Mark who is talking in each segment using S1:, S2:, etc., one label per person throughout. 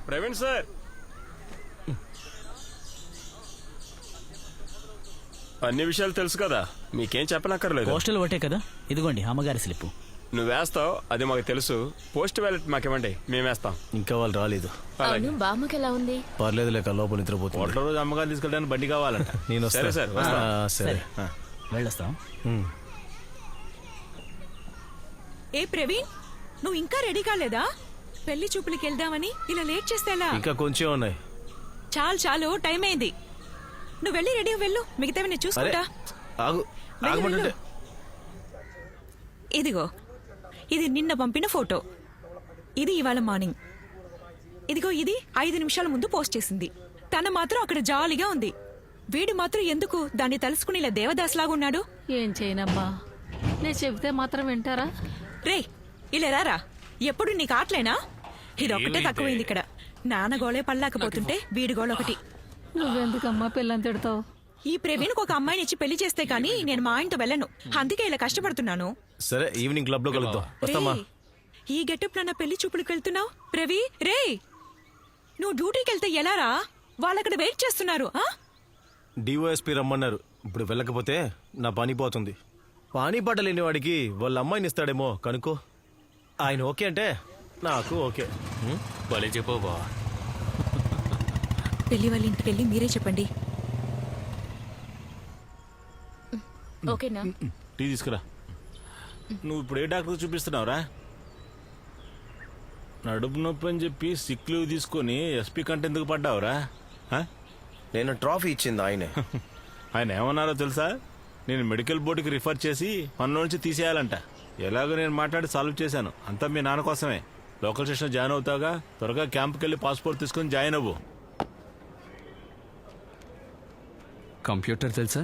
S1: Praveen sir, అన్ని విషయాలు తెలుసు కదా, మీకేం చెప్పనక్కర్లేదు.
S2: పోస్టల్ ఒకటే కదా, ఇదిగోండి అమ్మగారి స్లిప్.
S1: నువ్వు వేస్తావు, అది మాకు తెలుసు. పోస్ట్ వ్యాలెట్ మాకివ్వండి, మేము వేస్తాం.
S3: ఇంకా వాళ్ళు రాలేదు.
S4: అవును, బామ్మకి ఎలా ఉంది?
S3: పర్లేదు లేక లోపల నిద్రపోతుంది.
S5: హోటల్ రోజు అమ్మగారు తీసుకెళ్ళడానికి బండి కావాలంట.
S3: నేను
S1: సరే సార్, వస్తాం.
S3: సరే.
S2: వెళ్ళొస్తాం.
S6: ఏ ప్రవీణ్, నువ్వు ఇంకా రెడీ కాలేదా? పెళ్లి చూపులకి వెళ్దామని ఇలా లేట్ చేస్తే ఎలా?
S3: ఇంకా కొంచెం ఉన్నాయి.
S6: చాలు చాలు, టైం అయింది. నువ్వు వెళ్ళి రెడీ వెళ్ళు, మిగతావి నేను చూసుకుంటా.
S3: ఆగు, ఆగమంటుంటే.
S6: ఇదిగో, ఇది నిన్న పంపిన ఫోటో, ఇది ఇవాళ మార్నింగ్. ఇదిగో, ఇది 5 నిమిషాల ముందు పోస్ట్ చేసింది. తన మాత్రం అక్కడ జాలీగా ఉంది. వీడు మాత్రం ఎందుకు దాన్ని తలుసుకుని ఇలా దేవదాస్లాగా ఉన్నాడు?
S4: ఏం చేయనమ్మా, నేను చెబితే మాత్రం వింటారా?
S6: రే, ఇలా రారా. ఎప్పుడు నీకు ఆటలేనా? ఇదొక్కటే తక్కువైంది ఇక్కడ. నాన్న గోళే పడలేకపోతుంటే వీడి గోళ ఒకటి.
S4: నువ్వెందుకమ్మా పిల్లని తిడతావు?
S6: ఈ ప్రవీణ్కి ఒక అమ్మాయిని ఇచ్చి పెళ్లి చేస్తే కానీ నేను మా ఆయనతో వెళ్ళను. అందుకే ఇలా కష్టపడుతున్నాను.
S3: సరే, ఈవినింగ్ క్లబ్ లో కలుద్దాం. వస్తామా?
S6: రేయ్, ఈ గెటప్ నా పెళ్లి చూపులకు వెళ్తున్నావు ప్రవీ? రే, నువ్వు డ్యూటీకి వెళ్తే ఎలా రా? వాళ్ళక్కడ వెయిట్ చేస్తున్నారు.
S3: డిఓఎస్పీ రమ్మన్నారు. ఇప్పుడు వెళ్ళకపోతే నా పని పోతుంది. పానీ పాట లేని వాడికి వాళ్ళ అమ్మాయిని ఇస్తాడేమో కనుక్కో. ఆయన ఓకే అంటే నాకు ఓకే.
S5: భలే చెప్పవా.
S6: పెళ్లి వాళ్ళ ఇంటికి వెళ్ళి మీరే చెప్పండి.
S4: ఓకేనా?
S5: టీ తీసుకురా. నువ్వు ఇప్పుడు ఏ డాక్టర్ చూపిస్తున్నావురా? నడుపు నొప్పి అని చెప్పి సిక్ లీవ్ తీసుకొని ఎస్పీ కంటే ఎందుకు పడ్డావురా?
S3: నేను ట్రాఫీ ఇచ్చింది ఆయనే.
S5: ఆయన ఏమన్నారో తెలుసా? నేను మెడికల్ బోర్డుకి రిఫర్ చేసి పన్ను నుంచి తీసేయాలంట. ఎలాగో నేను మాట్లాడి సాల్వ్ చేశాను. అంతా మీ నాన్న కోసమే. లోకల్ స్టేషన్ జాయిన్ అవుతావుగా, త్వరగా క్యాంప్కి వెళ్ళి పాస్పోర్ట్ తీసుకొని జాయిన్ అవ్వు.
S7: కంప్యూటర్ తెలుసా?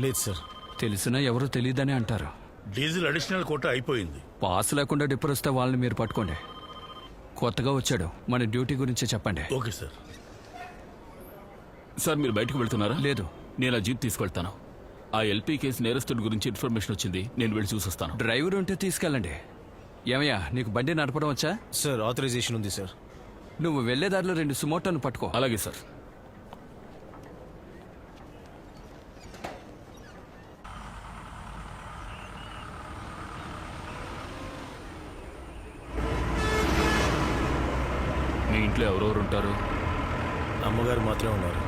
S3: లేదు సార్.
S7: తెలిసినా ఎవరో తెలియదని అంటారు.
S8: డీజిల్ అడిషనల్ కోటా అయిపోయింది.
S7: పాస్ లేకుండా డిప్పర్ వస్తే వాళ్ళని మీరు పట్టుకోండి. కొత్తగా వచ్చాడు, మన డ్యూటీ గురించి చెప్పండి.
S8: Okay sir.
S9: సార్, మీరు బయటకు వెళ్తున్నారా?
S7: లేదు,
S9: నేను ఆ జీప్ తీసుకెళ్తాను. ఆ ఎల్పీ కేసు నేరస్తుడి గురించి ఇన్ఫర్మేషన్ వచ్చింది, నేను వెళ్ళి చూసొస్తాను.
S7: డ్రైవర్ ఉంటే తీసుకెళ్ళండి. ఏమయ్యా, నీకు బండి నడపడం వచ్చా?
S3: సార్, ఆథరైజేషన్ ఉంది సార్.
S7: నువ్వు వెళ్లేదారిలో 2 సుమోటోను పట్టుకో.
S9: అలాగే సార్. మీ ఇంట్లో ఎవరెవరు ఉంటారు?
S3: అమ్మగారు మాత్రమే ఉన్నారు.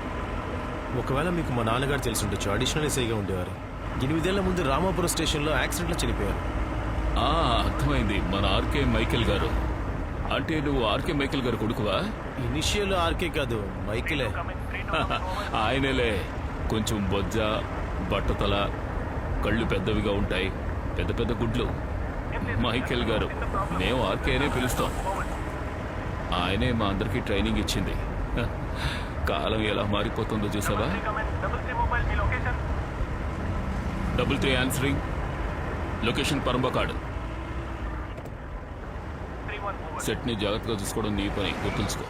S3: ఒకవేళ మీకు మా నాన్నగారు తెలిసి ఉండొచ్చు. అడిషనల్ ఎస్ఐగా ఉండేవారు. 8 ఏళ్ల ముందు రామాపురం స్టేషన్లో యాక్సిడెంట్లో చనిపోయారు.
S9: అర్థమైంది, మన ఆర్కే మైకేల్ గారు. అంటే నువ్వు ఆర్కే మైకేల్ గారు కొడుకువా?
S3: ఇనిషియల్ ఆర్కే కాదు, మైకేలే.
S9: ఆయనలే. కొంచెం బొజ్జ, బట్టతల, కళ్ళు పెద్దవిగా ఉంటాయి, పెద్ద పెద్ద గుడ్లు. మైకేల్ గారు. మేము ఆర్కే అనే పిలుస్తాం. ఆయనే మా అందరికీ ట్రైనింగ్ ఇచ్చింది. కాలం ఎలా మారిపోతుందో చూసావా? 33 ఆన్సరింగ్. లొకేషన్ పరంబకాడు. సెట్ని జాగ్రత్తగా చూసుకోవడం నీ పని, గుర్తుంచుకో.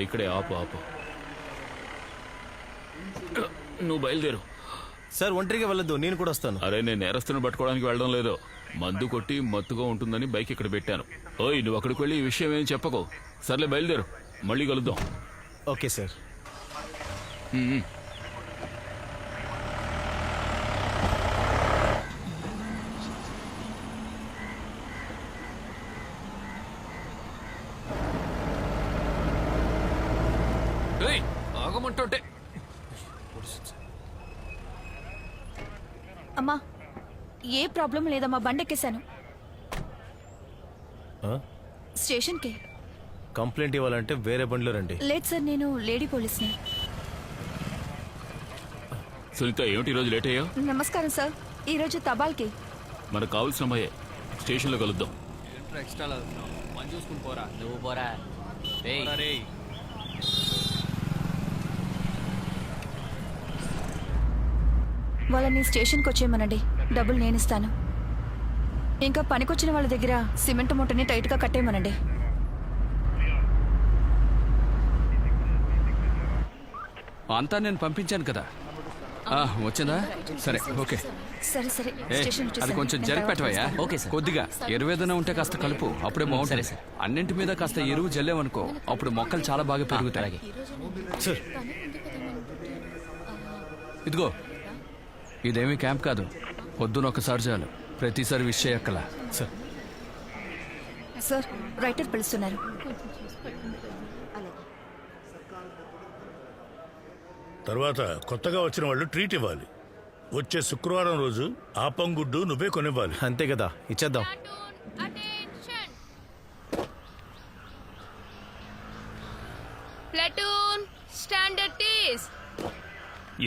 S9: ఇక్కడే ఆపు ఆపు. నువ్వు బయలుదేరు.
S3: సార్, ఒంటరిగా వెళ్ళొద్దు, నేను కూడా వస్తాను.
S9: అరే, నేను నేరస్తుని పట్టుకోవడానికి వెళ్ళడం లేదు. మందు కొట్టి మత్తుగా ఉంటుందని బైక్ ఇక్కడ పెట్టాను. ఓయ్, నువ్వు అక్కడికి వెళ్ళి ఈ విషయం ఏం చెప్పకో. సర్లే, బయలుదేరు, మళ్ళీ కలుద్దాం.
S3: Okay sir.
S7: ఆగమంటుంటే.
S10: అమ్మా, ఏ ప్రాబ్లం లేదమ్మా, బండెక్కేశాను. స్టేషన్కి
S3: కంప్లైంట్ ఇవ్వాలంటే వేరే బండిలో రండి.
S10: లేదు సార్, నేను లేడీ పోలీస్ని.
S9: సునీత, ఏమిటి ఈరోజు లేట్ అయ్యా?
S10: నమస్కారం సార్, ఈరోజు తబాల్కి.
S9: మనకు కావాల్సిన అమ్మాయే. స్టేషన్లో కలుద్దాం.
S2: నువ్వు పోరా.
S10: వాళ్ళని స్టేషన్కి వచ్చేయమనండి, డబ్బులు నేను ఇస్తాను. ఇంకా పనికొచ్చిన వాళ్ళ దగ్గర సిమెంట్ మూటని టైట్గా కట్టేయమనండి.
S7: అంతా నేను పంపించాను కదా. వచ్చిందా సరే ఓకే
S10: సరే సరే
S7: ఏ,
S10: స్టేషన్
S7: అది
S10: వచ్చేసాను.
S7: కొంచెం
S10: నేను
S7: జరిపి
S10: తర్వాత
S7: పెట్టవయ్యా
S10: వస్తాను.
S2: Okay sir.
S7: కొద్దిగా ఎరువు ఏదైనా ఉంటే కాస్త కలుపు అప్పుడే బాగుంటుంది
S2: సరే,
S7: అన్నింటి మీద కాస్త ఎరువు జల్లేవనుకో అప్పుడు మొక్కలు చాలా బాగా పెరుగుతాయి
S2: అలాగే.
S3: సార్
S7: ఇదిగో ఇదేమీ క్యాంప్ కాదు పొద్దున ఒకసారి చాలు ప్రతిసారి విష్ చేయక్కల
S3: సార్
S10: సార్ రైటర్ పిలుస్తున్నారు.
S8: తర్వాత కొత్తగా వచ్చిన వాళ్ళు ట్రీట్ ఇవ్వాలి. వచ్చే శుక్రవారం రోజు ఆ పంగుడ్డు నువ్వే కొనివ్వాలి.
S3: అంతే కదా ఇచ్చేద్దాం.
S4: ప్లాటూన్ స్టాండర్డ్ టీస్.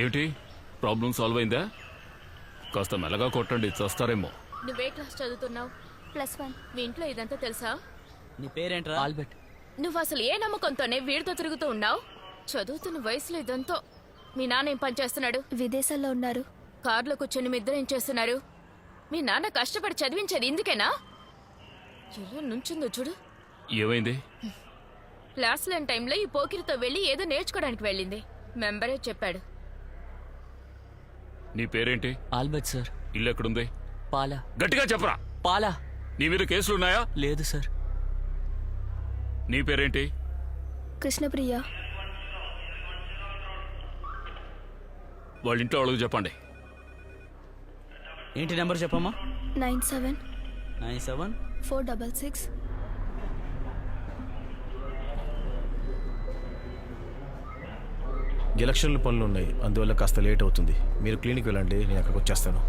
S9: ఏమిటి ప్రాబ్లం సాల్వ్ అయిందా? కాస్త మెల్లగా కొట్టండి, చస్తారేమో.
S4: నువ్వే క్లాస్ చదువుతున్నావు?
S10: +1.
S4: మీ ఇంట్లో ఇదంతా తెలుసా?
S2: నీ పేరేంట్రా? ఆల్బర్ట్.
S4: నువ్వు అసలు ఏ నమ్మకంతోనే వీడితో తిరుగుతూ ఉన్నావు? చదువుతున్న వయసులో ఇదంతా. మీ నాన్న ఏం పని చేస్తున్నాడు?
S10: విదేశాల్లో ఉన్నారు.
S4: కారులో కూర్చొని మీ ఇద్దరు ఏం చేస్తున్నారు? మీ నాన్న కష్టపడి చదివించేది ఇందుకేనా? ఎలా నుంచుందో చూడు.
S9: ఏమైంది?
S4: క్లాస్ లేని టైంలో ఈ పోకిరితో వెళ్ళి ఏదో నేర్చుకోవడానికి వెళ్ళింది. మెంబరే చెప్పాడు.
S9: నీ పేరేంటి?
S2: Albert sir.
S9: ఇల్లు ఎక్కడుంది?
S2: పాలా.
S9: గట్టిగా చెప్పరా.
S2: పాలా.
S9: నీ మీద కేసులున్నాయా?
S2: లేదు సార్.
S9: నీ పేరేంటి?
S10: కృష్ణప్రియ.
S9: వాళ్ళ ఇంట్లో వాళ్ళకి చెప్పండి.
S2: ఏంటి నెంబర్ చెప్పమ్మా?
S10: 97
S2: 97
S10: 466.
S3: ఎలక్షన్ల పనులు ఉన్నాయి, అందువల్ల కాస్త లేట్ అవుతుంది. మీరు క్లినిక్ వెళ్ళండి, నేను అక్కడికి వచ్చేస్తాను.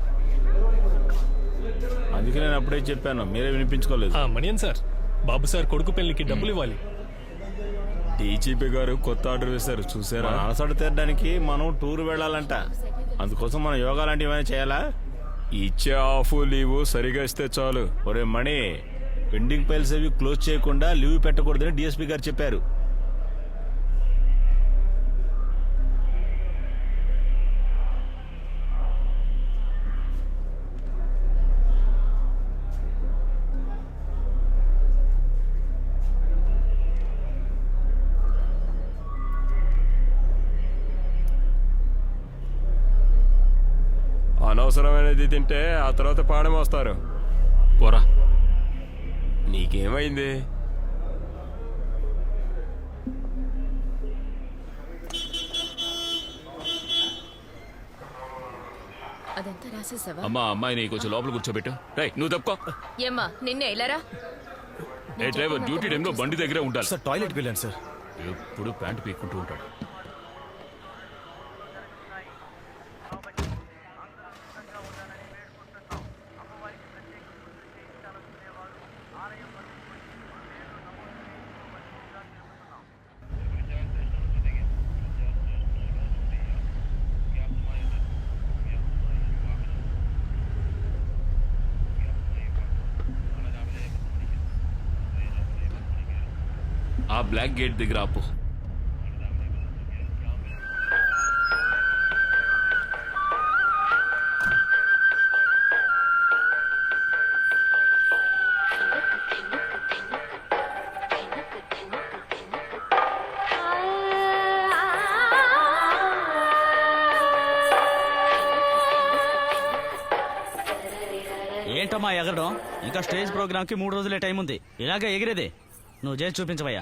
S5: అందుకే నేను అప్పుడే చెప్పాను, మీరే వినిపించుకోలేదు.
S11: మణియన్ సార్, బాబు సార్ కొడుకు పెళ్లికి డబ్బులు ఇవ్వాలి.
S1: డీజీపీ గారు కొత్త ఆర్డర్ వేశారు చూసారా?
S5: మన అలసట తీరడానికి మనం టూర్ వెళ్ళాలంట. అందుకోసం మనం యోగా లాంటివి ఏమైనా చేయాలా?
S1: ఇచ్చే ఆఫ్ లీవ్ సరిగా ఇస్తే చాలు.
S5: ఒరే మణి, పెండింగ్ ఫైల్స్ అవి క్లోజ్ చేయకుండా లీవ్ పెట్టకూడదని డిఎస్పీ గారు చెప్పారు.
S1: అనవసరమైనది తింటే ఆ తర్వాత పాడం వస్తారు.
S9: పోరా.
S1: నీకేమైంది?
S4: అదంతా రాసేసావా?
S9: అమ్మా, అమ్మాయిని కొంచెం లోపల కూర్చోబెట్టు. రేయ్, నువ్వు తప్పుకో.
S4: ఏమ్మా నిన్నే ఇలారా?
S9: ఏ డ్రైవర్, డ్యూటీ టైంలో బండి దగ్గరే ఉండాలి.
S3: సార్ టాయిలెట్కి వెళ్ళాను సార్.
S9: ఎప్పుడు ప్యాంటు పీక్కుంటూ ఉంటాడు. ఆ బ్లాక్ గేట్ దగ్గర ఆపు.
S2: ఏంటమ్మా ఎగరడం? ఇంకా స్టేజ్ ప్రోగ్రామ్కి 3 రోజులే టైం ఉంది. ఇలాగే ఎగిరేదే. నువ్వు చేసి చూపించవయ్యా.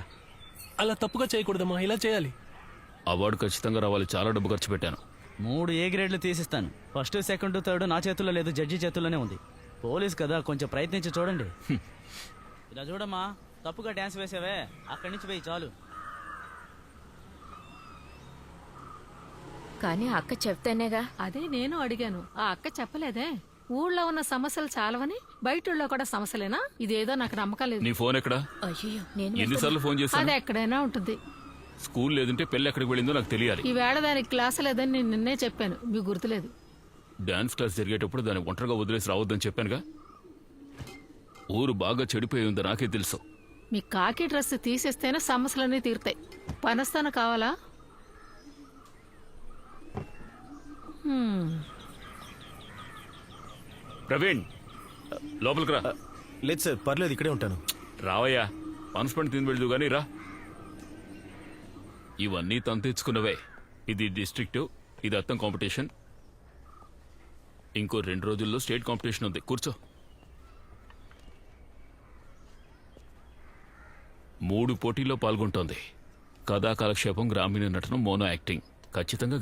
S11: అలా తప్పుగా చేయకూడదమ్మా, ఇలా చేయాలి.
S9: అవార్డు ఖచ్చితంగా రావాలి. చాలా డబ్బు ఖర్చు పెట్టాను.
S2: 3 ఏ గ్రేడ్లు తీసిస్తాను. ఫస్ట్, సెకండ్, థర్డ్ నా చేతుల్లో లేదు, జడ్జి చేతుల్లోనే ఉంది. పోలీస్ కదా, కొంచెం ప్రయత్నించి చూడండి. ఇలా చూడమ్మా, తప్పుగా డ్యాన్స్ వేసావే, అక్కడి నుంచి పోయి చాలు.
S4: కానీ అక్క చెప్తేనేగా.
S6: అదే నేను అడిగాను, ఆ అక్క చెప్పలేదే. ఊళ్ళో ఉన్న సమస్యలు చాలవని బయటలో కూడా సమస్యలేనా? ఇదేదో నాకు నమ్మకం లేదు.
S9: నీ ఫోన్ ఎక్కడా?
S4: అయ్యో నేను
S9: ఎన్నిసార్లు ఫోన్ చేశాను?
S6: అది ఎక్కడైనా ఉంటుంది.
S9: స్కూల్ లేదంటే పెళ్ళి ఎక్కడికి వెళ్ళిందో నాకు తెలియాలి.
S6: ఈ వేళ దానికి క్లాస్ లేదని నేను నిన్నే చెప్పాను, మీకు గుర్తులేదు.
S9: డాన్స్ క్లాస్ జరిగేటప్పుడు దాన్ని ఒంటరిగా వదిలేసి రావద్దని చెప్పానుగా. ఊరు బాగా చెడిపోయి ఉందో నాకే తెలుసు.
S6: మీ కాకి డ్రెస్ తీసేస్తేనే సమస్యలన్నీ తీరుతాయి. పనస్తాను కావాలా?
S9: ప్రవీణ్, లోపలికి రా.
S3: లేదు సార్, పర్లేదు, ఇక్కడే ఉంటాను.
S9: రావయ్యా, పనిష్మెంట్ తిని వెళ్దు గానీ రా. ఇవన్నీ తను తెచ్చుకున్నవే. ఇది డిస్ట్రిక్ట్, ఇది అర్థం కాంపిటీషన్, ఇంకో 2 రోజుల్లో స్టేట్ కాంపిటీషన్ ఉంది. కూర్చో. 3 పోటీల్లో పాల్గొంటోంది. కథా కాలక్షేపం, గ్రామీణ నటన, మోనో యాక్టింగ్. ఖచ్చితంగా